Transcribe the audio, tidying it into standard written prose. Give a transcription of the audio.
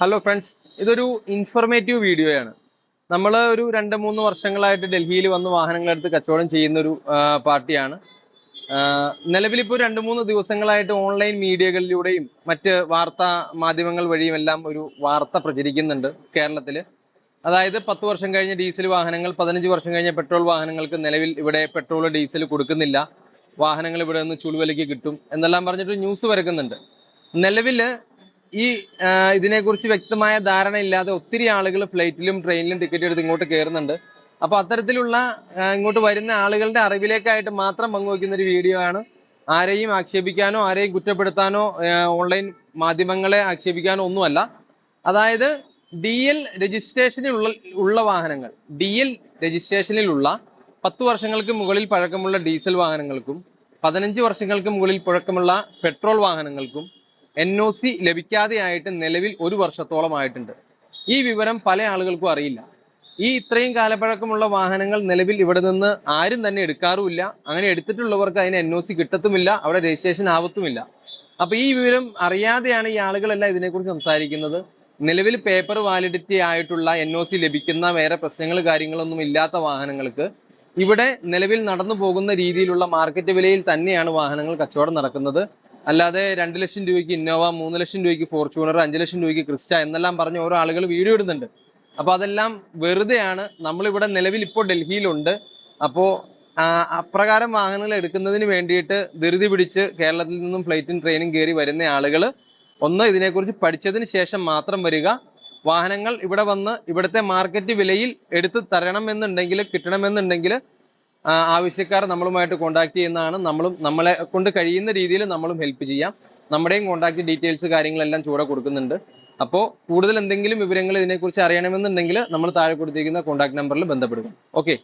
Hello friends, ഇതൊരു informative വീഡിയോയാണ്. നമ്മൾ ഒരു 2-3 വർഷങ്ങളായിട്ട് ഡൽഹിയിൽ വന്ന് വാഹനങ്ങളെടുത്ത് കച്ചവടം ചെയ്യുന്ന ഒരു പാർട്ടിയാണ്. നിലവിലിപ്പോൾ 2-3 ദിവസങ്ങളായിട്ട് ഓൺലൈൻ മീഡിയകളിലൂടെയും മറ്റ് വാർത്താ മാധ്യമങ്ങൾ വഴിയും എല്ലാം ഒരു വാർത്ത പ്രചരിക്കുന്നുണ്ട് കേരളത്തിൽ. അതായത് 10 വർഷം കഴിഞ്ഞ ഡീസൽ വാഹനങ്ങൾ 15 വർഷം കഴിഞ്ഞ പെട്രോൾ വാഹനങ്ങൾക്ക് നിലവിൽ ഇവിടെ പെട്രോൾ ഡീസൽ കൊടുക്കുന്നില്ല, വാഹനങ്ങൾ ഇവിടെ നിന്ന് ചുളുവിലയ്ക്ക് കിട്ടും എന്നെല്ലാം പറഞ്ഞിട്ട് ന്യൂസ് വരുന്നുണ്ട്. നിലവിൽ ഈ ഇതിനെക്കുറിച്ച് വ്യക്തമായ ധാരണ ഇല്ലാതെ ഒത്തിരി ആളുകൾ ഫ്ലൈറ്റിലും ട്രെയിനിലും ടിക്കറ്റ് എടുത്ത് ഇങ്ങോട്ട് കയറുന്നുണ്ട്. അപ്പൊ അത്തരത്തിലുള്ള ഇങ്ങോട്ട് വരുന്ന ആളുകളുടെ അറിവിലേക്കായിട്ട് മാത്രം പങ്കുവയ്ക്കുന്ന ഒരു വീഡിയോ ആണ്. ആരെയും ആക്ഷേപിക്കാനോ ആരെയും കുറ്റപ്പെടുത്താനോ ഓൺലൈൻ മാധ്യമങ്ങളെ ആക്ഷേപിക്കാനോ ഒന്നുമല്ല. അതായത് DL രജിസ്ട്രേഷനിലുള്ള വാഹനങ്ങൾ, DL രജിസ്ട്രേഷനിലുള്ള 10 വർഷങ്ങൾക്ക് മുകളിൽ പഴക്കമുള്ള ഡീസൽ വാഹനങ്ങൾക്കും 15 വർഷങ്ങൾക്ക് മുകളിൽ പഴക്കമുള്ള പെട്രോൾ വാഹനങ്ങൾക്കും NOC ലഭിക്കാതെയായിട്ട് നിലവിൽ 1 വർഷത്തോളമായിട്ടുണ്ട്. ഈ വിവരം പല ആളുകൾക്കും അറിയില്ല. ഈ ഇത്രയും കാലപ്പഴക്കമുള്ള വാഹനങ്ങൾ നിലവിൽ ഇവിടെ നിന്ന് ആരും തന്നെ എടുക്കാറുമില്ല. അങ്ങനെ എടുത്തിട്ടുള്ളവർക്ക് അതിന് NOC കിട്ടത്തുമില്ല, അവിടെ രജിസ്ട്രേഷൻ ആവത്തുമില്ല. അപ്പൊ ഈ വിവരം അറിയാതെയാണ് ഈ ആളുകളെല്ലാം ഇതിനെക്കുറിച്ച് സംസാരിക്കുന്നത്. നിലവിൽ പേപ്പർ വാലിഡിറ്റി ആയിട്ടുള്ള NOC ലഭിക്കുന്ന വേറെ പ്രശ്നങ്ങൾ കാര്യങ്ങളൊന്നും ഇല്ലാത്ത വാഹനങ്ങൾക്ക് ഇവിടെ നിലവിൽ നടന്നു പോകുന്ന രീതിയിലുള്ള മാർക്കറ്റ് വിലയിൽ തന്നെയാണ് വാഹനങ്ങൾ കച്ചവടം നടക്കുന്നത്. അല്ലാതെ 2 ലക്ഷം രൂപയ്ക്ക് ഇന്നോവ, 3 ലക്ഷം രൂപയ്ക്ക് ഫോർച്യൂണർ, 5 ലക്ഷം രൂപയ്ക്ക് ക്രിസ്റ്റ എന്നെല്ലാം പറഞ്ഞ് ഓരോ ആളുകൾ വീഡിയോ ഇടുന്നുണ്ട്. അപ്പൊ അതെല്ലാം വെറുതെയാണ്. നമ്മളിവിടെ നിലവിൽ ഇപ്പോൾ ഡൽഹിയിലുണ്ട്. അപ്പോ അപ്രകാരം വാഹനങ്ങൾ എടുക്കുന്നതിന് വേണ്ടിയിട്ട് ധൃതി പിടിച്ച് കേരളത്തിൽ നിന്നും ഫ്ലൈറ്റും ട്രെയിനും കയറി വരുന്ന ആളുകൾ ഒന്ന് ഇതിനെക്കുറിച്ച് പഠിച്ചതിന് ശേഷം മാത്രം വരിക. വാഹനങ്ങൾ ഇവിടെ വന്ന് ഇവിടുത്തെ മാർക്കറ്റ് വിലയിൽ എടുത്ത് തരണമെന്നുണ്ടെങ്കിൽ, കിട്ടണമെന്നുണ്ടെങ്കിൽ ആവശ്യക്കാർ നമ്മളുമായിട്ട് കോൺടാക്ട് ചെയ്യുന്നതാണ്. നമ്മളെ കൊണ്ട് കഴിയുന്ന രീതിയിൽ നമ്മളും ഹെൽപ്പ് ചെയ്യാം. നമ്മുടെയും കോൺടാക്ട് ഡീറ്റെയിൽസ് കാര്യങ്ങളെല്ലാം ചൂടെ കൊടുക്കുന്നുണ്ട്. അപ്പോൾ കൂടുതൽ എന്തെങ്കിലും വിവരങ്ങൾ ഇതിനെക്കുറിച്ച് അറിയണമെന്നുണ്ടെങ്കിൽ നമ്മൾ താഴെ കൊടുത്തിരിക്കുന്ന കോൺടാക്ട് നമ്പറിൽ ബന്ധപ്പെടുക. ഓക്കെ.